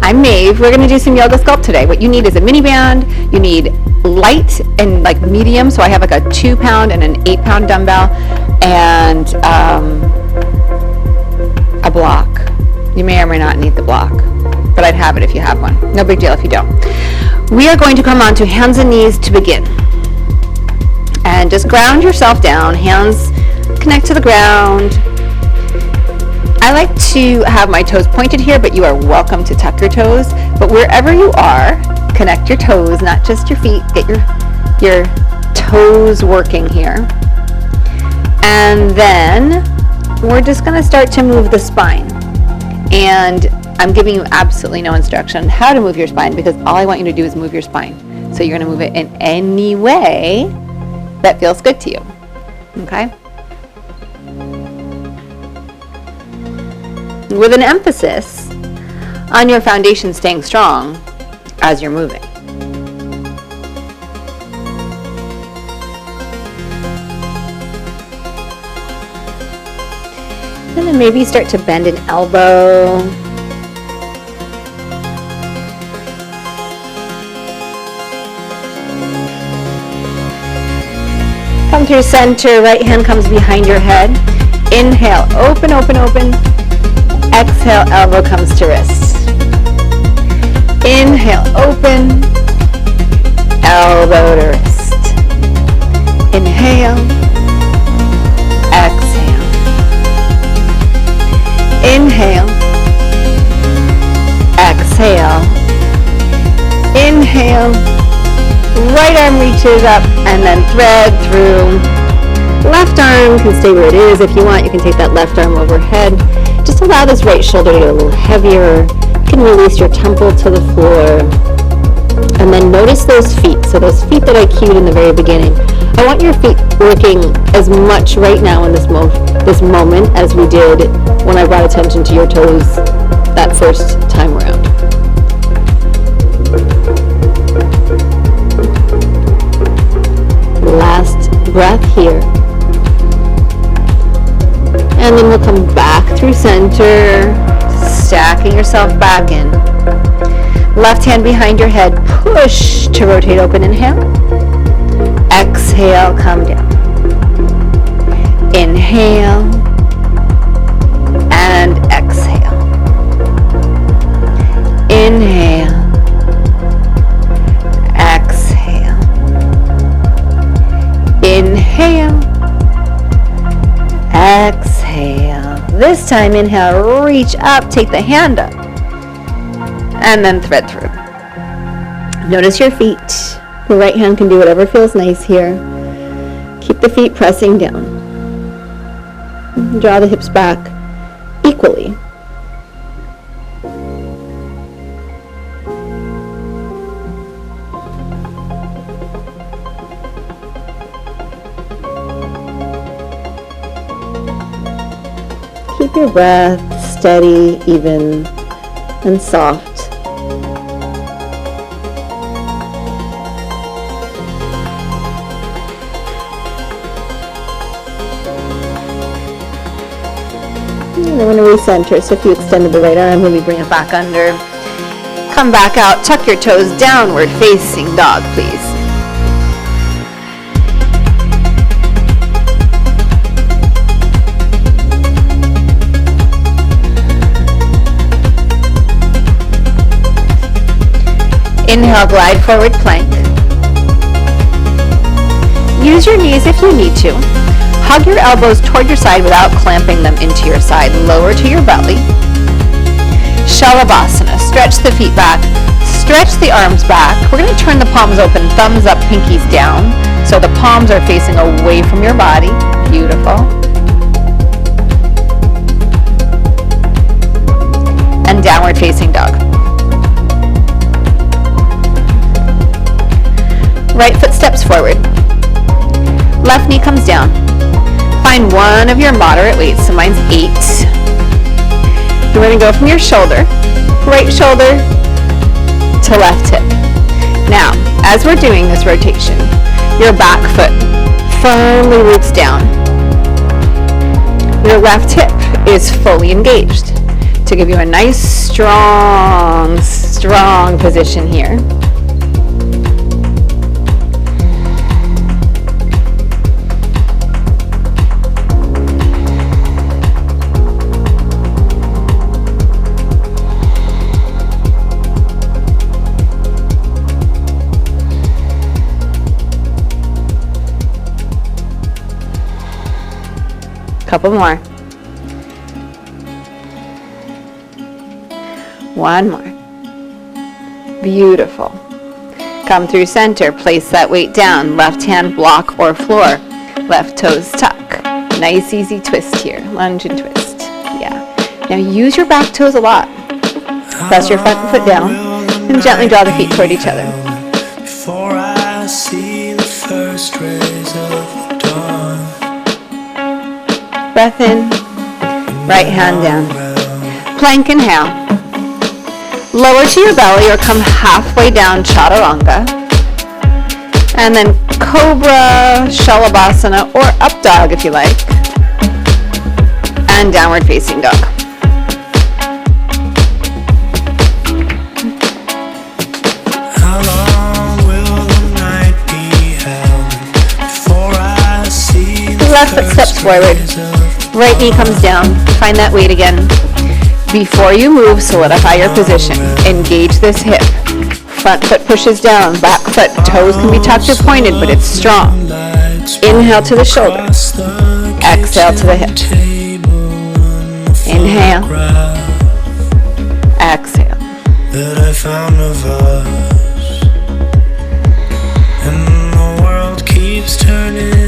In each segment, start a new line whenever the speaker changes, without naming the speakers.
I'm Maeve. We're going to do some yoga sculpt today. What you need is a mini band. You need light and like medium. So I have like a 2-pound and an 8-pound dumbbell and a block. You may or may not need the block, but I'd have it if you have one. No big deal if you don't. We are going to come on to hands and knees to begin. And just ground yourself down. Hands connect to the ground. I like to have my toes pointed here, but you are welcome to tuck your toes. But wherever you are, connect your toes, not just your feet. Get your toes working here. And then we're just going to start to move the spine. And I'm giving you absolutely no instruction on how to move your spine, because all I want you to do is move your spine. So you're going to move it in any way that feels good to you. Okay? With an emphasis on your foundation staying strong as you're moving. And then maybe start to bend an elbow. Come through center, right hand comes behind your head. Inhale, open, open, open. Exhale, elbow comes to wrist. Inhale, open, elbow to wrist. Inhale, exhale. Inhale, exhale. Inhale, right arm reaches up and then thread through. Left arm can stay where it is. If you want, you can take that left arm overhead. Just allow this right shoulder to get a little heavier. You can release your temple to the floor. And then notice those feet. So those feet that I cued in the very beginning. I want your feet working as much right now in this moment as we did when I brought attention to your toes that first time around. Last breath here. And then we'll come back through center, stacking yourself back in. Left hand behind your head, push to rotate open, inhale. Exhale, come down. Inhale and exhale. Inhale, exhale. Inhale, exhale. This time, inhale, reach up, take the hand up, and then thread through. Notice your feet. The right hand can do whatever feels nice here. Keep the feet pressing down. Draw the hips back equally. Keep your breath steady, even, and soft. And then we're going to recenter. So if you extended the right arm, maybe bring it back under. Come back out. Tuck your toes, downward facing dog, please. Inhale, glide forward plank. Use your knees if you need to. Hug your elbows toward your side without clamping them into your side. Lower to your belly. Shalabhasana. Stretch the feet back. Stretch the arms back. We're going to turn the palms open, thumbs up, pinkies down. So the palms are facing away from your body. Beautiful. And downward facing dog. Right foot steps forward. Left knee comes down. Find one of your moderate weights. So mine's 8. You're going to go from your shoulder, right shoulder to left hip. Now, as we're doing this rotation, your back foot firmly roots down. Your left hip is fully engaged to give you a nice, strong strong position here. Couple more. One more. Beautiful. Come through center. Place that weight down. Left hand block or floor. Left toes tuck. Nice easy twist here. Lunge and twist. Yeah. Now use your back toes a lot. Press your front foot down and gently draw the feet toward each other.
Before I see the first rays of dawn.
Breath in, right hand down. Plank inhale. Lower to your belly or come halfway down, chaturanga. And then cobra, shalabhasana, or up dog if you like. And downward facing dog.
How long will the night be held before I see the
Left foot steps forward. Right knee comes down. Find that weight again. Before you move, solidify your position. Engage this hip. Front foot pushes down. Back foot, toes can be tucked or pointed, but it's strong. Inhale to the shoulder. Exhale to the hip. Inhale. Exhale.
that I found of us, and the world keeps turning.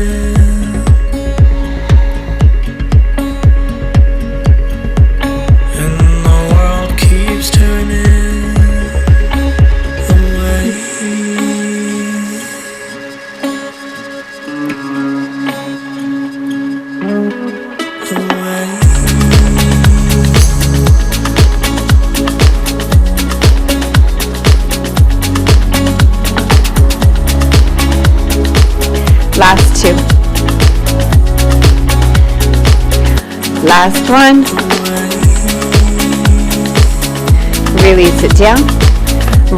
Last two. Last one. Release it down.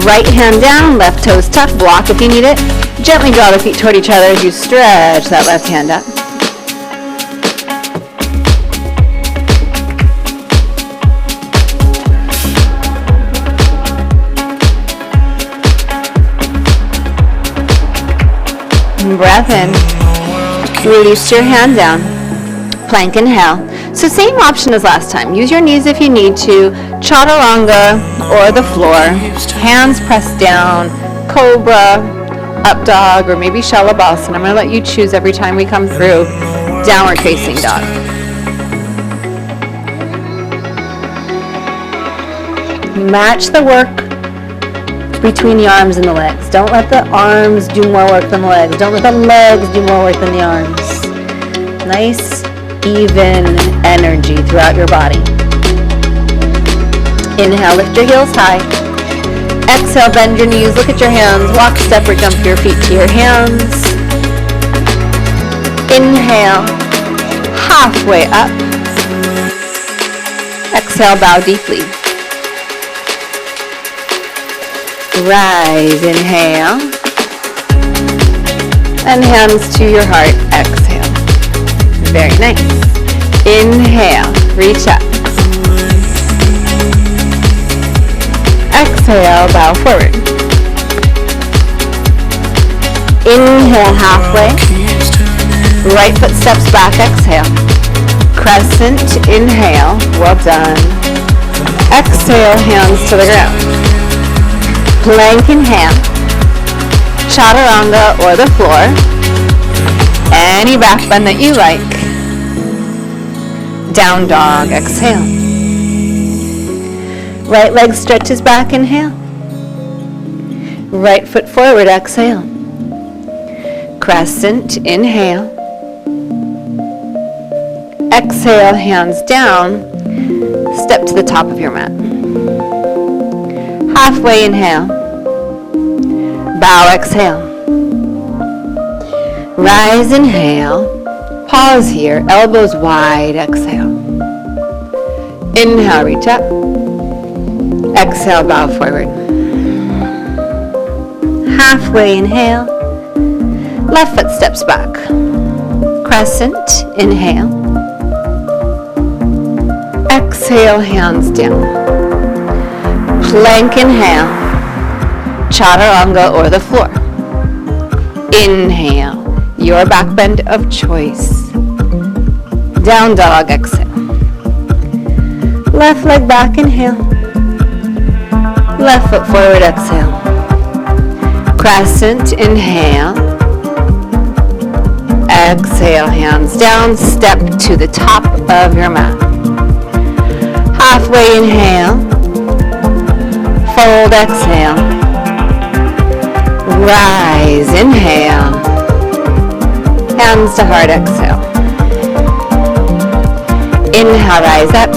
Right hand down, left toes tucked, block if you need it. Gently draw the feet toward each other as you stretch that left hand up. Breath in. Release your hand down. Plank inhale. So same option as last time. Use your knees if you need to. Chaturanga or the floor. Hands pressed down. Cobra, up dog, or maybe shalabhasana. I'm going to let you choose every time we come through. Downward facing dog. Match the work between the arms and the legs. Don't let the arms do more work than the legs. Don't let the legs do more work than the arms. Nice, even energy throughout your body. Inhale, lift your heels high. Exhale, bend your knees, look at your hands. Walk, step, or jump your feet to your hands. Inhale, halfway up. Exhale, bow deeply. Rise, inhale, and hands to your heart, exhale. Very nice. Inhale, reach up. Exhale, bow forward. Inhale, halfway. Right foot steps back, exhale. Crescent, inhale, well done. Exhale, hands to the ground. Plank inhale, chaturanga or the floor, any back bend that you like. Down dog, exhale. Right leg stretches back, inhale. Right foot forward, exhale. Crescent, inhale. Exhale, hands down. Step to the top of your mat. Halfway, inhale. Bow, exhale. Rise, inhale. Pause here, elbows wide, exhale. Inhale, reach up. Exhale, bow forward. halfway, inhale. Left foot steps back. Crescent, inhale. Exhale, hands down. Plank, inhale. Chaturanga or the floor. Inhale, your back bend of choice. Down dog, exhale. Left leg back, inhale. Left foot forward, exhale. Crescent, inhale. Exhale, hands down, step to the top of your mat. Halfway, inhale. Fold, exhale. Rise, inhale. Hands to heart, exhale. Inhale, rise up.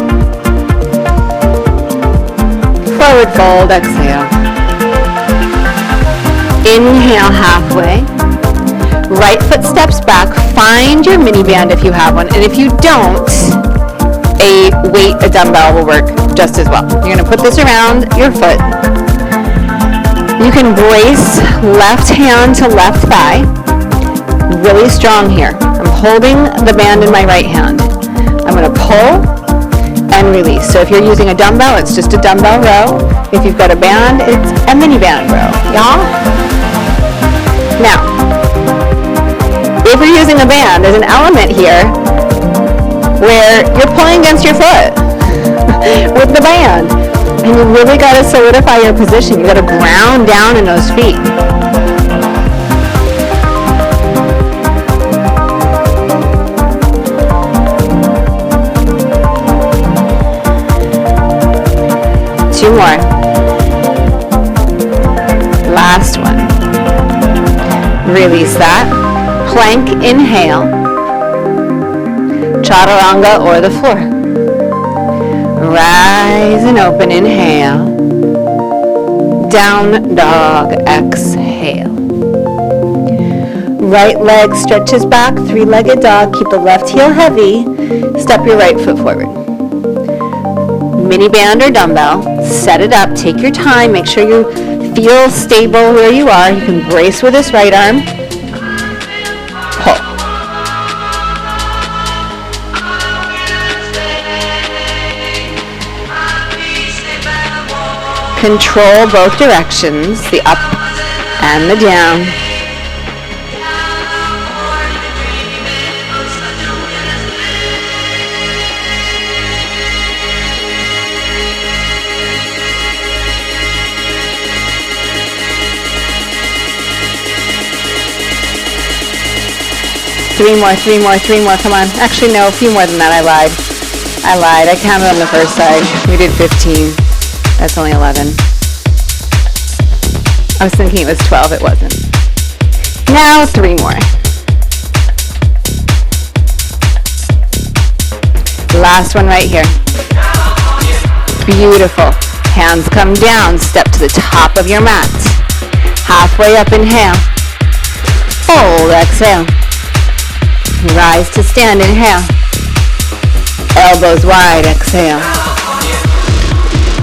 Forward fold, exhale. Inhale, halfway. Right foot steps back. Find your mini band if you have one. And if you don't, a weight, a dumbbell will work just as well. You're going to put this around your foot. You can brace left hand to left thigh. Really strong here. I'm holding the band in my right hand. I'm going to pull and release. So if you're using a dumbbell, it's just a dumbbell row. If you've got a band, it's a mini band row. Y'all? Now, if you're using a band, there's an element here where you're pulling against your foot with the band. And you really got to solidify your position. You got to ground down in those feet. Two more. Last one. Release that. Plank, inhale. Chaturanga or the floor. Rise and open, inhale. Down dog, exhale. Right leg stretches back, three-legged dog. Keep the left heel heavy. Step your right foot forward. Mini band or dumbbell, set it up, take your time, make sure you feel stable where you are. You can brace with this right arm. Pull. Control both directions, the up and the down. Three more, come on. Actually, no, a few more than that, I lied. I counted on the first side. We did 15. That's only 11. I was thinking it was 12, it wasn't. Now, three more. Last one right here. Beautiful. Hands come down, step to the top of your mat. Halfway up, inhale. Fold, exhale. Rise to stand, inhale. Elbows wide, exhale.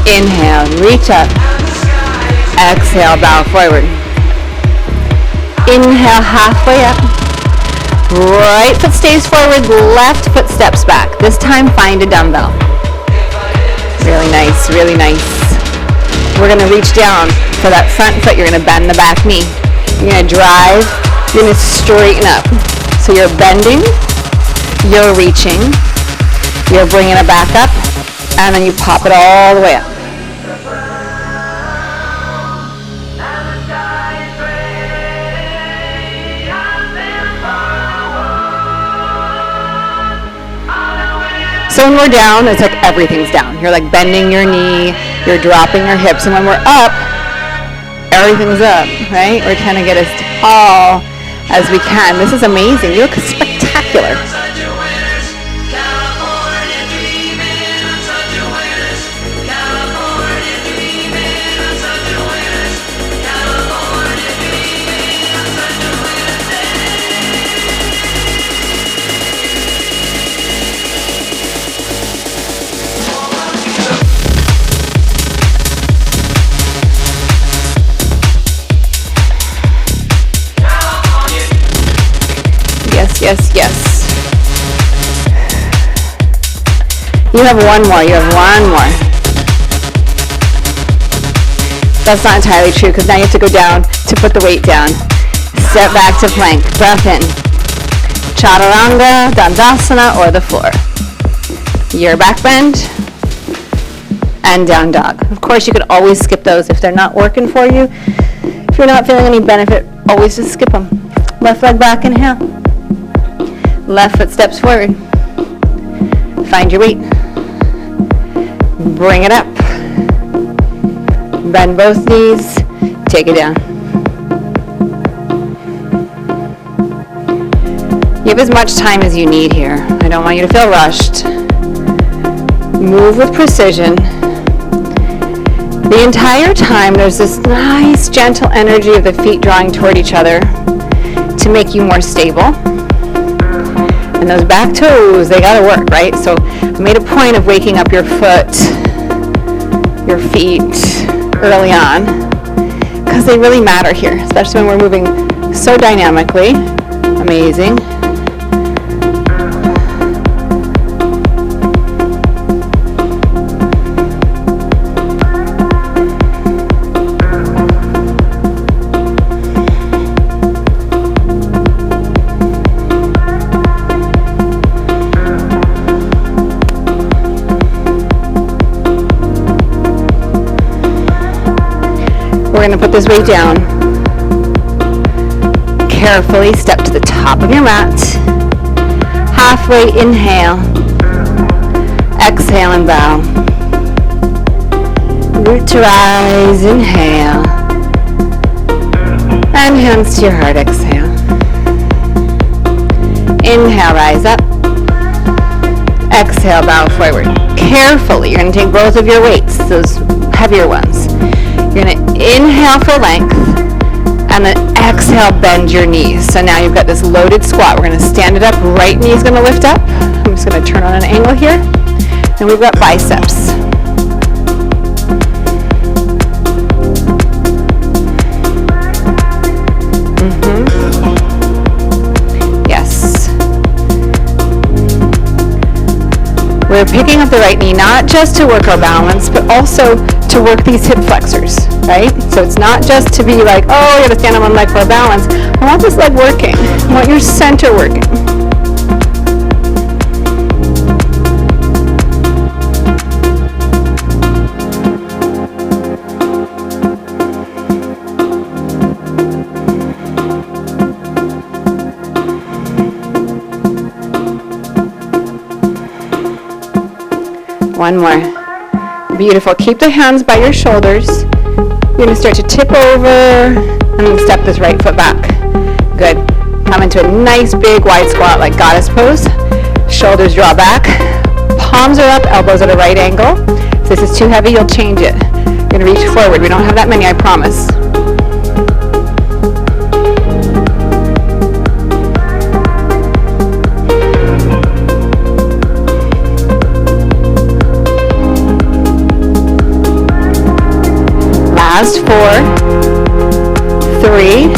Inhale, reach up. Exhale, bow forward. Inhale, halfway up. Right foot stays forward, left foot steps back. This time, find a dumbbell. Really nice, really nice. We're gonna reach down for that front foot. You're gonna bend the back knee. You're gonna drive, you're gonna straighten up. So you're bending, you're reaching, you're bringing it back up, and then you pop it all the way up. So when we're down, it's like everything's down. You're like bending your knee, you're dropping your hips, and when we're up, everything's up, right? We're trying to get as tall as we can. This is amazing. You look spectacular. yes, yes. You have one more, you have one more. That's not entirely true because now you have to go down to put the weight down. Step back to plank, breath in. Chaturanga, Dandasana, or the floor. Your back bend, and down dog. Of course, you could always skip those if they're not working for you. If you're not feeling any benefit, always just skip them. Left leg back, inhale. Left foot steps forward. Find your weight. Bring it up. Bend both knees. Take it down. You have as much time as you need here. I don't want you to feel rushed. Move with precision. The entire time there's this nice gentle energy of the feet drawing toward each other to make you more stable. And those back toes, they gotta work, right? So I made a point of waking up your foot, your feet early on because they really matter here, especially when we're moving so dynamically. Amazing. We're going to put this weight down. Carefully step to the top of your mat. Halfway inhale. Exhale and bow. Root to rise, inhale. And hands to your heart, exhale. Inhale, rise up. Exhale, bow forward. Carefully, you're going to take both of your weights, those heavier ones. You're going to inhale for length, and then exhale, bend your knees. So now you've got this loaded squat. We're going to stand it up. Right knee is going to lift up. I'm just going to turn on an angle here. And we've got biceps. Yes. We're picking up the right knee, not just to work our balance, but also to work these hip flexors, right? So it's not just to be like, oh, you gotta stand on one leg for a balance. I want this leg working. I want your center working. One more. Beautiful. Keep the hands by your shoulders. You're going to start to tip over and then step this right foot back. Good. Come into a nice big wide squat like goddess pose. Shoulders draw back. Palms are up, elbows at a right angle. If this is too heavy, you'll change it. You're going to reach forward. We don't have that many, I promise. Last 4, 3,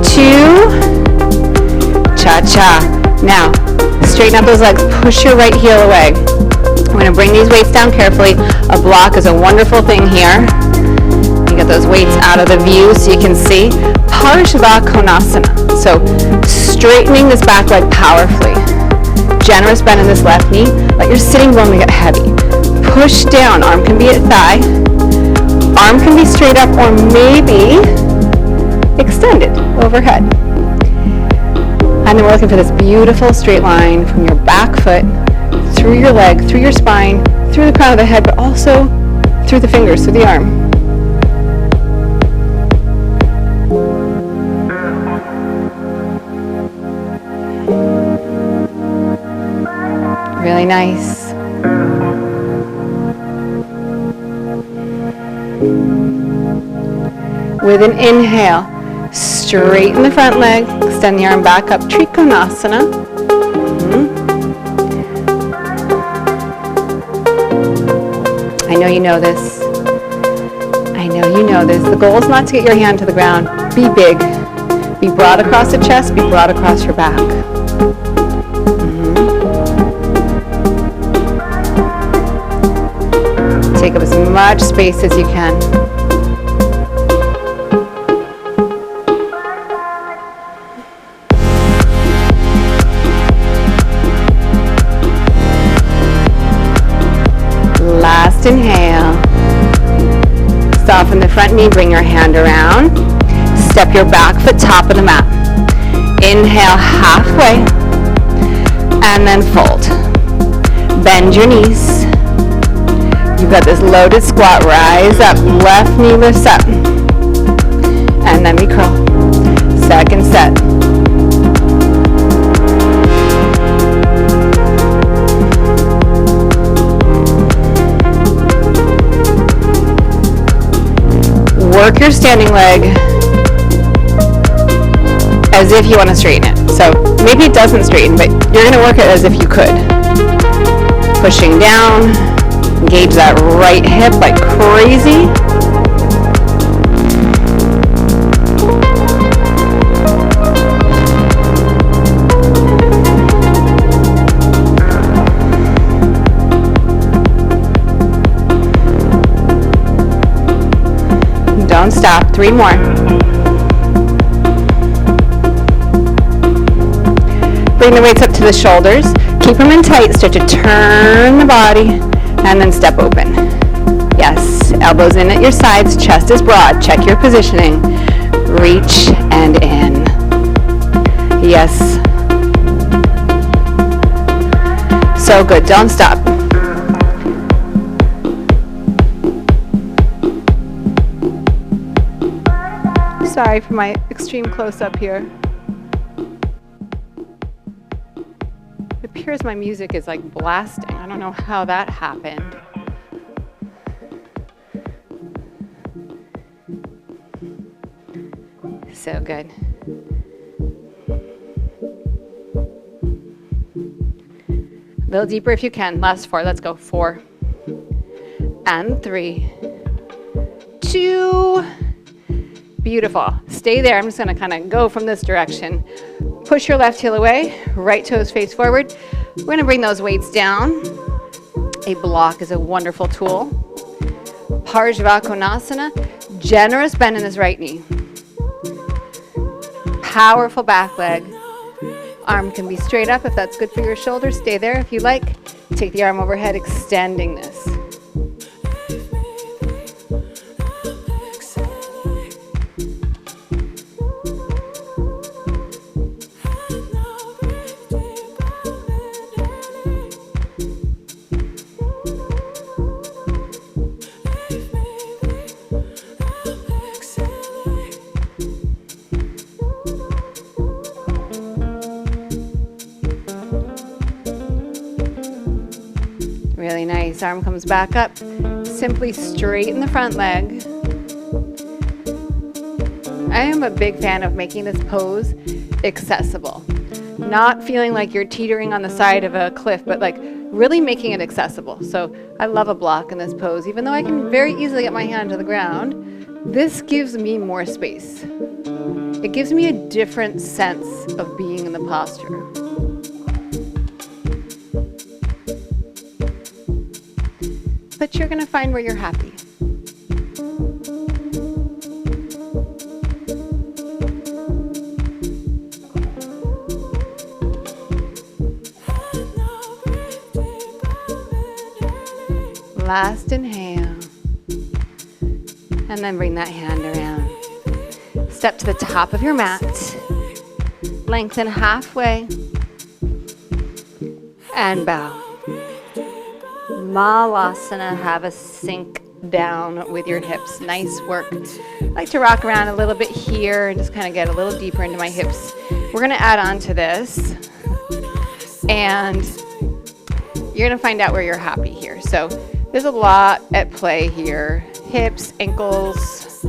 2, cha-cha. Now, straighten up those legs. Push your right heel away. We're going to bring these weights down carefully. A block is a wonderful thing here. You get those weights out of the view so you can see. Parsvakonasana. So, straightening this back leg powerfully. Generous bend in this left knee. Let your sitting bone get heavy. Push down. Arm can be at thigh. Arm can be straight up or maybe extended overhead. And then we're looking for this beautiful straight line from your back foot, through your leg, through your spine, through the crown of the head, but also through the fingers, through the arm. Really nice. With an inhale, straighten the front leg, extend the arm back up, Trikonasana. I know you know this. I know you know this. The goal is not to get your hand to the ground. Be big. Be broad across the chest, be broad across your back. Take up as much space as you can. Last inhale. Soften the front knee, bring your hand around. Step your back foot top of the mat. Inhale halfway and then fold. Bend your knees. You've got this loaded squat. Rise up, left knee lifts up. And then we curl. Second set. Work your standing leg as if you want to straighten it. So maybe it doesn't straighten, but you're going to work it as if you could. Pushing down, engage that right hip like crazy. Don't stop. 3 more. Bring the weights up to the shoulders. Keep them in tight. Start to turn the body and then step open. Yes. Elbows in at your sides. Chest is broad. Check your positioning. Reach and in. Yes. So good. Don't stop. Sorry for my extreme close-up here. It appears my music is like blasting. I don't know how that happened. So good. A little deeper if you can. Last 4. Let's go. 4 and 3, 2. Beautiful. Stay there. I'm just going to kind of go from this direction. Push your left heel away. Right toes face forward. We're going to bring those weights down. A block is a wonderful tool. Parsvakonasana. Generous bend in this right knee. Powerful back leg. Arm can be straight up if that's good for your shoulders. Stay there if you like. Take the arm overhead, extending this. Really nice. Arm comes back up. Simply straighten the front leg. I am a big fan of making this pose accessible. Not feeling like you're teetering on the side of a cliff, but like really making it accessible. So I love a block in this pose. Even though I can very easily get my hand to the ground, this gives me more space. It gives me a different sense of being in the posture. But you're going to find where you're happy. Last inhale. And then bring that hand around. Step to the top of your mat. Lengthen halfway. And bow. Malasana, have a sink down with your hips. Nice work. I like to rock around a little bit here and just kind of get a little deeper into my hips. We're going to add on to this. And you're going to find out where you're happy here. So there's a lot at play here. Hips, ankles.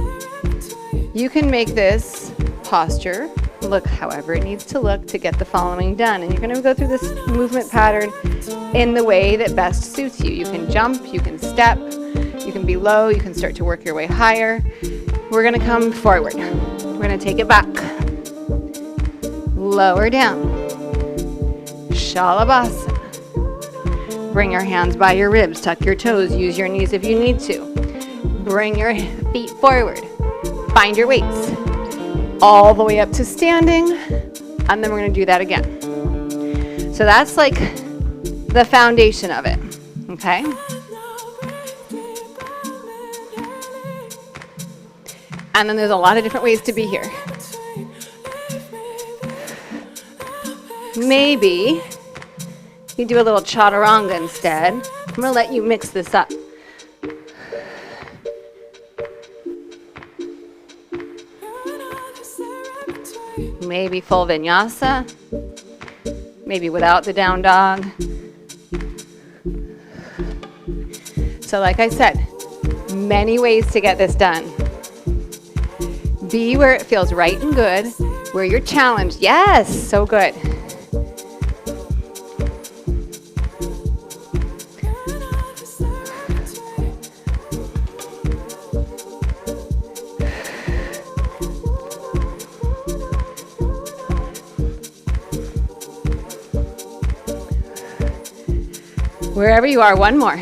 You can make this posture look however it needs to look to get the following done. And you're going to go through this movement pattern in the way that best suits you. You can jump, you can step, you can be low, you can start to work your way higher. We're going to come forward. We're going to take it back. Lower down. Shalabhasana. Bring your hands by your ribs, tuck your toes, use your knees if you need to. Bring your feet forward. Find your weights. All the way up to standing, and then we're going to do that again. So that's like the foundation of it, okay? And then there's a lot of different ways to be here. Maybe you do a little chaturanga instead. I'm going to let you mix this up. Maybe full vinyasa. Maybe without the down dog. So like I said, many ways to get this done. Be where it feels right and good, where you're challenged. Yes, so good. Wherever you are, one more.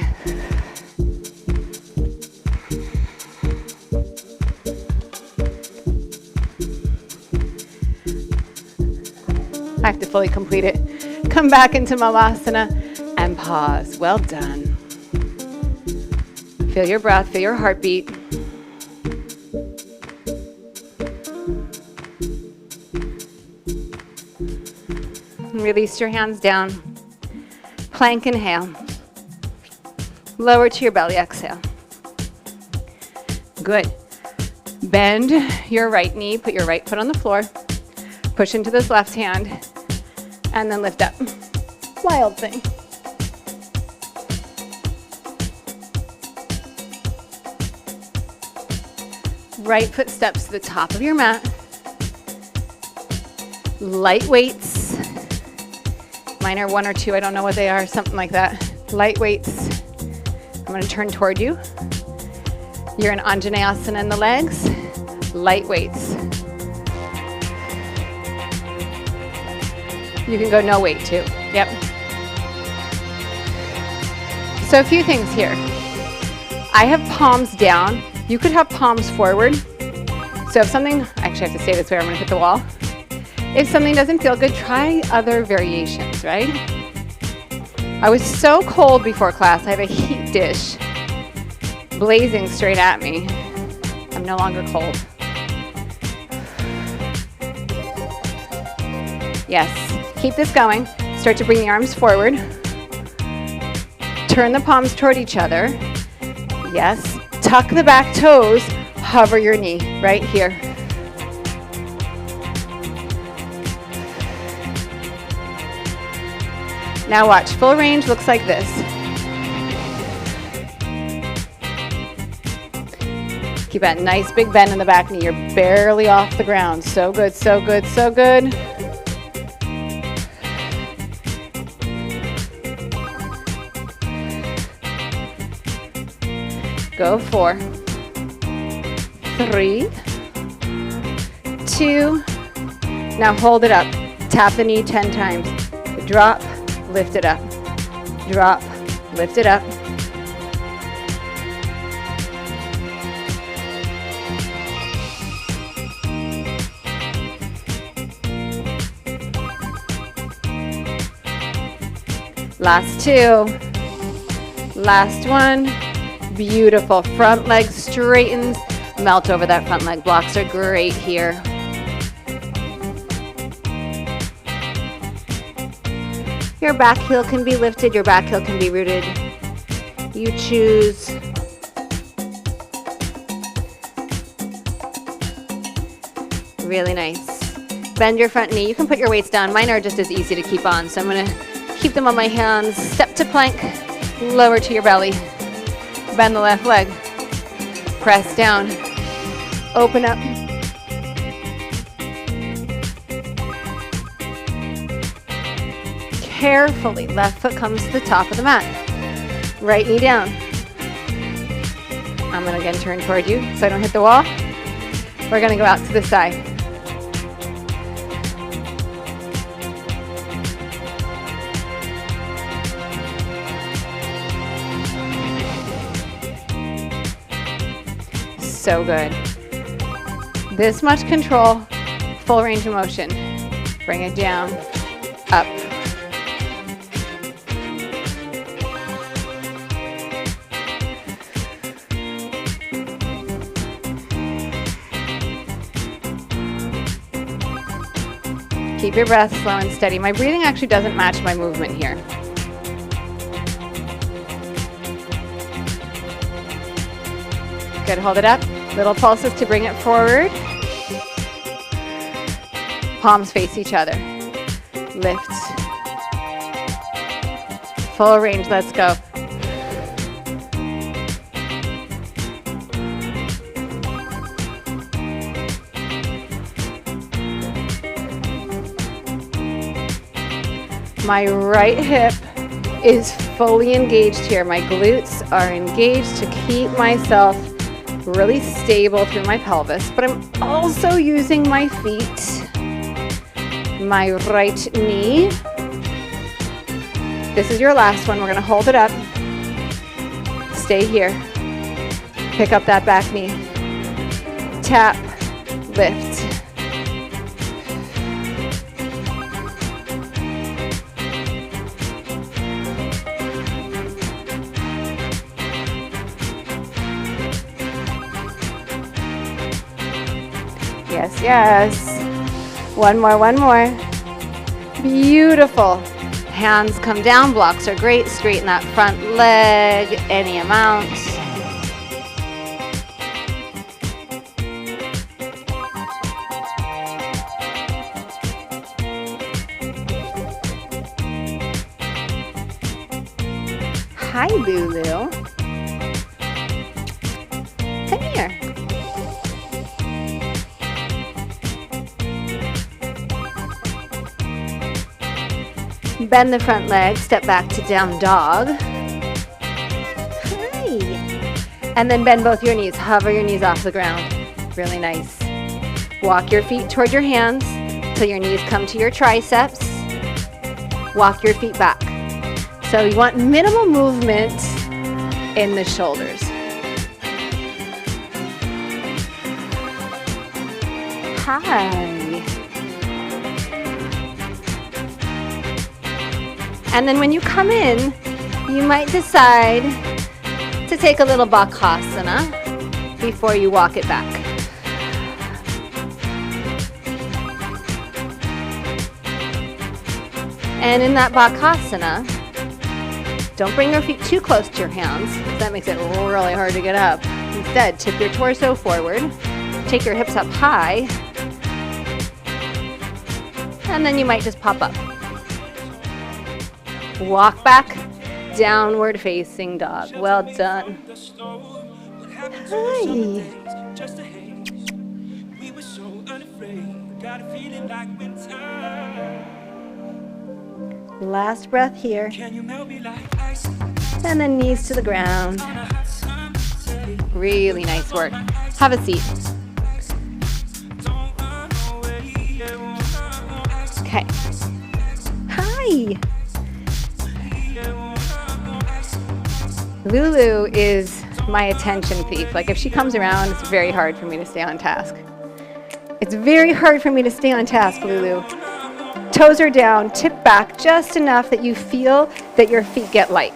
I have to fully complete it. Come back into Malasana and pause. Well done. Feel your breath, feel your heartbeat. Release your hands down. Plank inhale. Lower to your belly, exhale. Good. Bend your right knee, put your right foot on the floor. Push into this left hand, and then lift up. Wild thing. Right foot steps to the top of your mat. Light weights. Mine are 1 or 2, I don't know what they are, something like that. Light weights. I'm going to turn toward you. You're in Anjaneyasana in the legs. Light weights. You can go no weight too. Yep. So a few things here. I have palms down. You could have palms forward. So if something, actually I have to say this way, I'm going to hit the wall. If something doesn't feel good, try other variations, right? I was so cold before class. I have a heat dish blazing straight at me. I'm no longer cold. Yes, keep this going. Start to bring the arms forward. Turn the palms toward each other. Yes, tuck the back toes. Hover your knee right here. Now watch, full range looks like this. Keep that nice big bend in the back knee. You're barely off the ground. So good, so good, so good. Go 4, 3, 2. Now hold it up. Tap the knee 10 times. Drop. Lift it up. Drop. Lift it up. Last 2. Last 1. Beautiful. Front leg straightens. Melt over that front leg. Blocks are great here. Your back heel can be lifted, your back heel can be rooted. You choose. Really nice. Bend your front knee. You can put your weights down. Mine are just as easy to keep on, so I'm going to keep them on my hands. Step to plank. Lower to your belly. Bend the left leg. Press down. Open up. Carefully, left foot comes to the top of the mat. Right knee down. I'm going to again turn toward you so I don't hit the wall. We're going to go out to the side. so good. This much control, full range of motion. Bring it down, up. Keep your breath slow and steady. My breathing actually doesn't match my movement here. Good, hold it up. Little pulses to bring it forward. Palms face each other. Lift. Full range, let's go. My right hip is fully engaged here. My glutes are engaged to keep myself really stable through my pelvis, but I'm also using my feet. My right knee. This is your last one. We're going to hold it up. Stay here. Pick up that back knee. Tap, lift. Yes, yes. One more, one more. Beautiful. Hands come down, blocks are great. Straighten that front leg, any amount. Hi, Lulu. Come here. Bend the front leg, step back to down dog. Hi. And then bend both your knees, hover your knees off the ground. Really nice. Walk your feet toward your hands till your knees come to your triceps. Walk your feet back. So you want minimal movement in the shoulders. Hi. And then when you come in, you might decide to take a little Bakasana before you walk it back. And in that Bakasana, don't bring your feet too close to your hands, because that makes it really hard to get up. Instead, tip your torso forward, take your hips up high, and then you might just pop up. Walk back, downward facing dog. Well done. Hi. Last breath here. And then knees to the ground. Really nice work. Have a seat. Okay. Hi. Lulu is my attention thief. Like, if she comes around, it's very hard for me to stay on task. It's very hard for me to stay on task, Lulu. Toes are down, tip back just enough that you feel that your feet get light.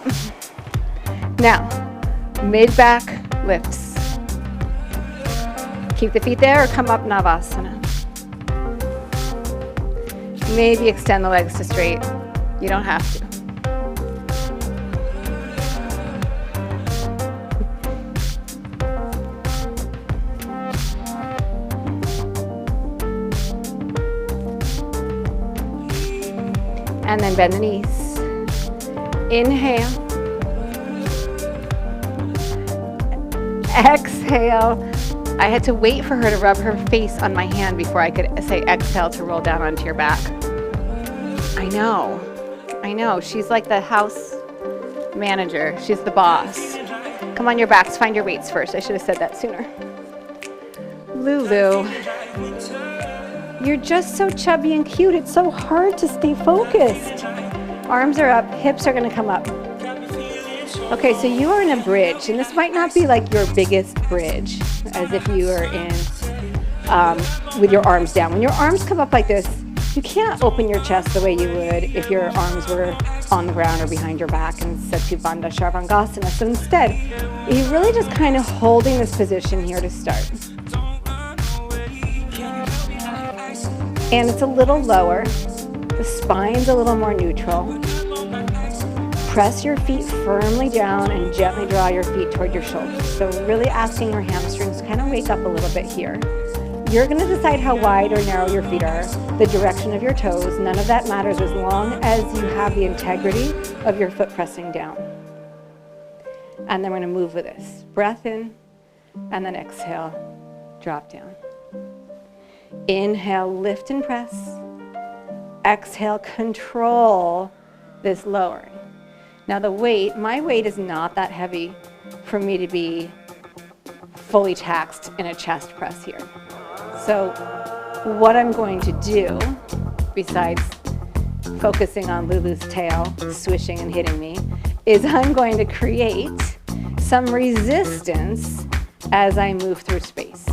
Now, mid-back lifts. Keep the feet there or come up Navasana. Maybe extend the legs to straight. You don't have to. And then bend the knees. Inhale. Exhale. I had to wait for her to rub her face on my hand before I could say exhale to roll down onto your back. I know. She's like the house manager. She's the boss. Come on your backs, find your weights first. I should have said that sooner. Lulu. You're just so chubby and cute. It's so hard to stay focused. Arms are up, hips are gonna come up. Okay, so you are in a bridge, and this might not be like your biggest bridge, as if you are in with your arms down. When your arms come up like this, you can't open your chest the way you would if your arms were on the ground or behind your back in Setu Bandha Sharvangasana. So instead, you're really just kind of holding this position here to start. And it's a little lower. The spine's a little more neutral. Press your feet firmly down and gently draw your feet toward your shoulders. So really asking your hamstrings to kind of wake up a little bit here. You're going to decide how wide or narrow your feet are, the direction of your toes. None of that matters as long as you have the integrity of your foot pressing down. And then we're going to move with this. Breath in, and then exhale, drop down. Inhale, lift and press. Exhale, control this lowering. Now the weight, my weight is not that heavy for me to be fully taxed in a chest press here. So what I'm going to do, besides focusing on Lulu's tail, swishing and hitting me, is I'm going to create some resistance as I move through space.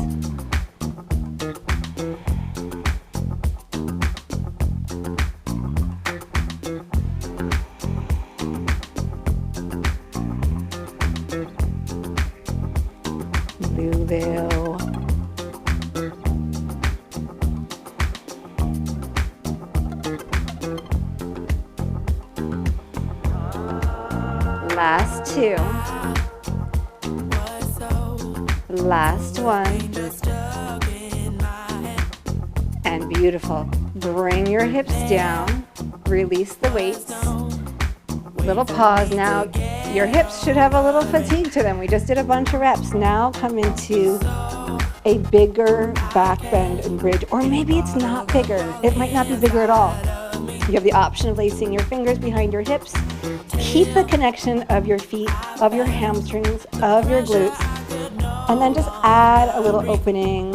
Lulu. Last two. Last one. And beautiful. Bring your hips down. Release the weights. Little pause. Now your hips should have a little fatigue to them. We just did a bunch of reps. Now come into a bigger back bend and bridge. Or maybe it's not bigger. It might not be bigger at all. You have the option of placing your fingers behind your hips. Keep the connection of your feet, of your hamstrings, of your glutes, and then just add a little opening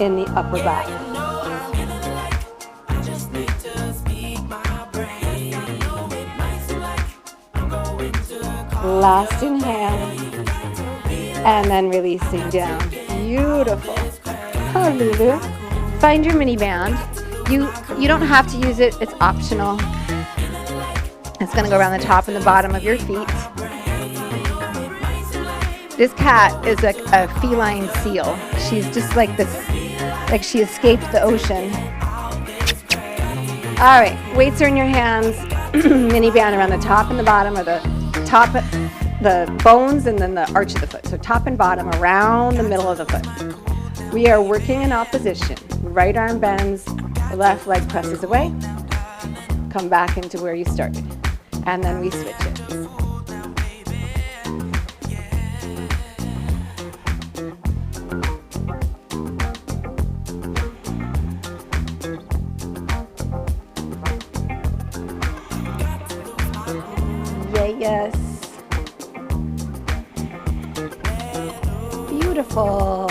in the upper back. Last inhale, and then releasing down. Beautiful. Oh, Lulu. Find your mini band. You don't have to use it, it's optional. It's going to go around the top and the bottom of your feet. This cat is a feline seal. She's just like this, like she escaped the ocean. All right, weights are in your hands. Mini band around the top and the bottom, or the top, the bones, and then the arch of the foot. So top and bottom around the middle of the foot. We are working in opposition. Right arm bends, left leg presses away. Come back into where you started. And then we switch it. Yes. Beautiful.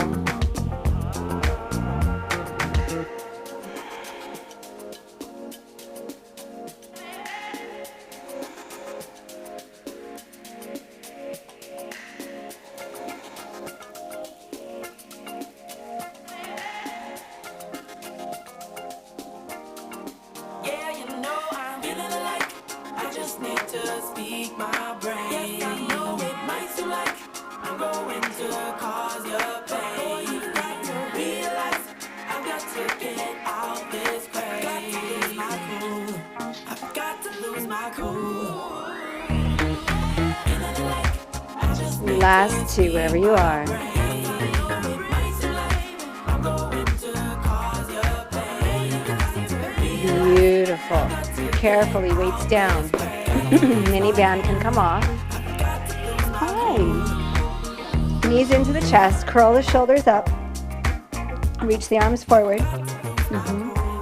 Last two, wherever you are. Beautiful. Carefully, weights down. Mini band can come off. Hi. Knees into the chest, curl the shoulders up. Reach the arms forward.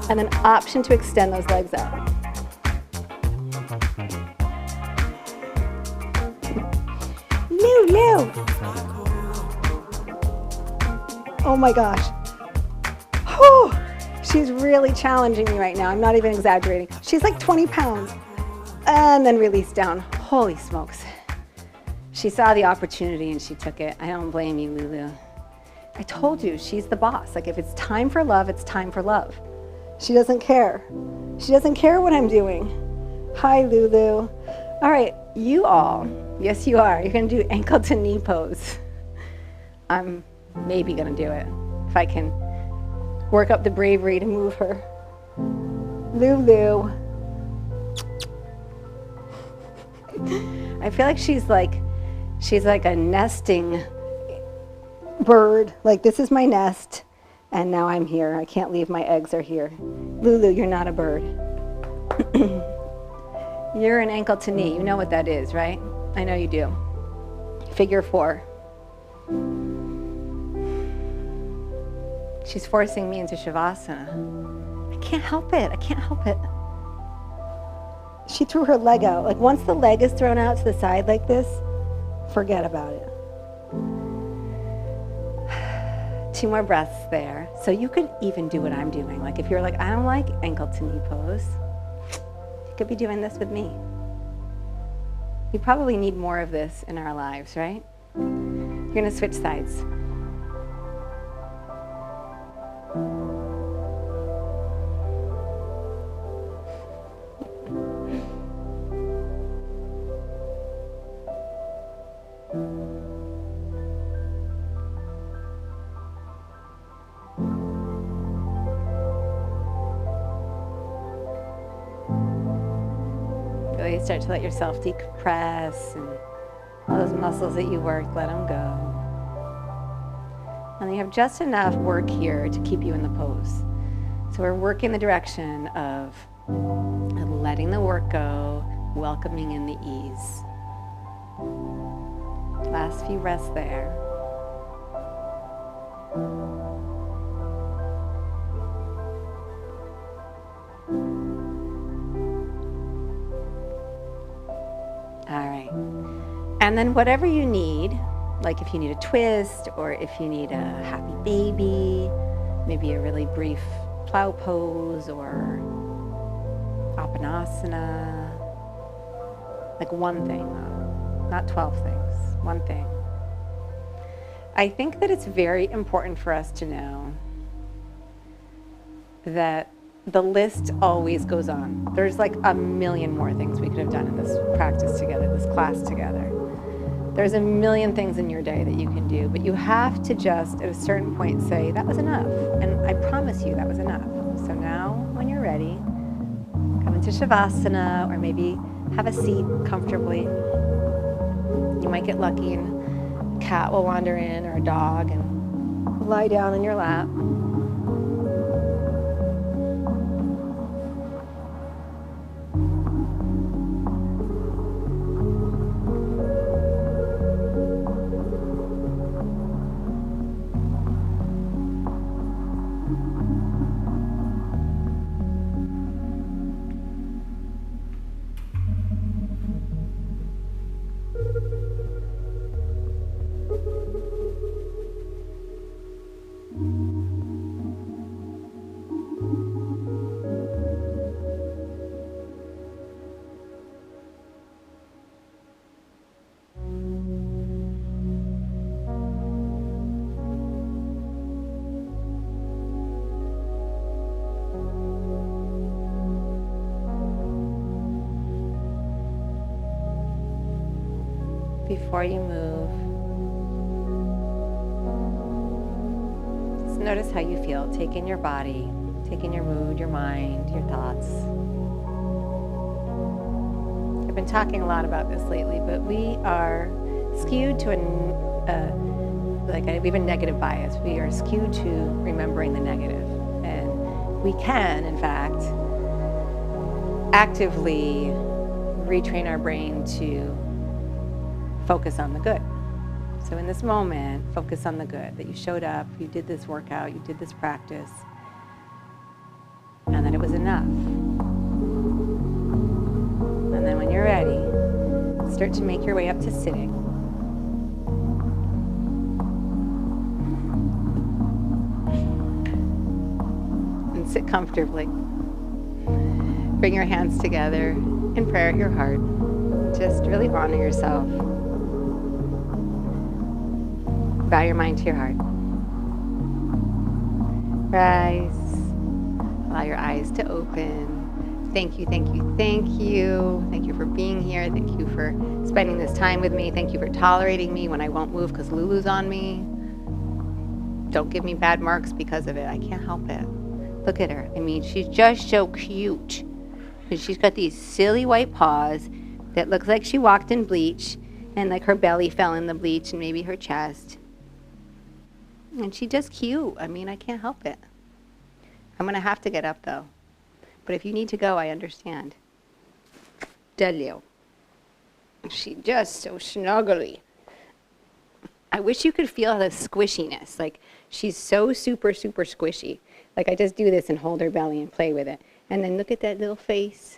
And then option to extend those legs out. Lou. Oh my gosh. Whew. She's really challenging me right now. I'm not even exaggerating. She's like 20 pounds. And then release down. Holy smokes. She saw the opportunity and she took it. I don't blame you, Lulu. I told you, she's the boss. Like, if it's time for love, it's time for love. She doesn't care. She doesn't care what I'm doing. Hi, Lulu. All right, you all. Yes, you are. You're going to do ankle to knee pose. I'm maybe going to do it if I can work up the bravery to move her. Lulu. I feel like she's like a nesting bird. Like, this is my nest, and now I'm here. I can't leave. My eggs are here. Lulu, you're not a bird. You're an ankle to knee. You know what that is, right? I know you do. Figure 4. She's forcing me into Shavasana. I can't help it. I can't help it. She threw her leg out. Like, once the leg is thrown out to the side like this, forget about it. 2 more breaths there. So you could even do what I'm doing. Like, if you're like, I don't like ankle to knee pose, you could be doing this with me. We probably need more of this in our lives, right? You're going to switch sides. Really start to let yourself decompress, and all those muscles that you worked, let them go. And you have just enough work here to keep you in the pose. So we're working the direction of letting the work go, welcoming in the ease. Last few breaths there. All right. And then whatever you need, like if you need a twist, or if you need a happy baby, maybe a really brief plow pose, or Apanasana, like one thing though, not 12 things, one thing. I think that it's very important for us to know that the list always goes on. There's like a million more things we could have done in this practice together, this class together. There's a million things in your day that you can do, but you have to just at a certain point say, that was enough. And I promise you that was enough. So now when you're ready, come into Shavasana, or maybe have a seat comfortably. You might get lucky and a cat will wander in, or a dog, and lie down in your lap. Before you move, just notice how you feel. Take in your body, take in your mood, your mind, your thoughts. I've been talking a lot about this lately, but we are skewed to we have a negative bias. We are skewed to remembering the negative. And we can, in fact, actively retrain our brain to focus on the good. So in this moment, focus on the good, that you showed up, you did this workout, you did this practice, and that it was enough. And then when you're ready, start to make your way up to sitting. And sit comfortably. Bring your hands together in prayer at your heart. Just really honor yourself. Bow your mind to your heart. Rise. Allow your eyes to open. Thank you, thank you, thank you. Thank you for being here. Thank you for spending this time with me. Thank you for tolerating me when I won't move because Lulu's on me. Don't give me bad marks because of it. I can't help it. Look at her. I mean, she's just so cute. And she's got these silly white paws that looks like she walked in bleach and like her belly fell in the bleach and maybe her chest. And she's just cute. I mean, I can't help it. I'm going to have to get up, though. But if you need to go, I understand. Delio. She's just so snuggly. I wish you could feel the squishiness. Like, she's so super, super squishy. Like, I just do this and hold her belly and play with it. And then look at that little face.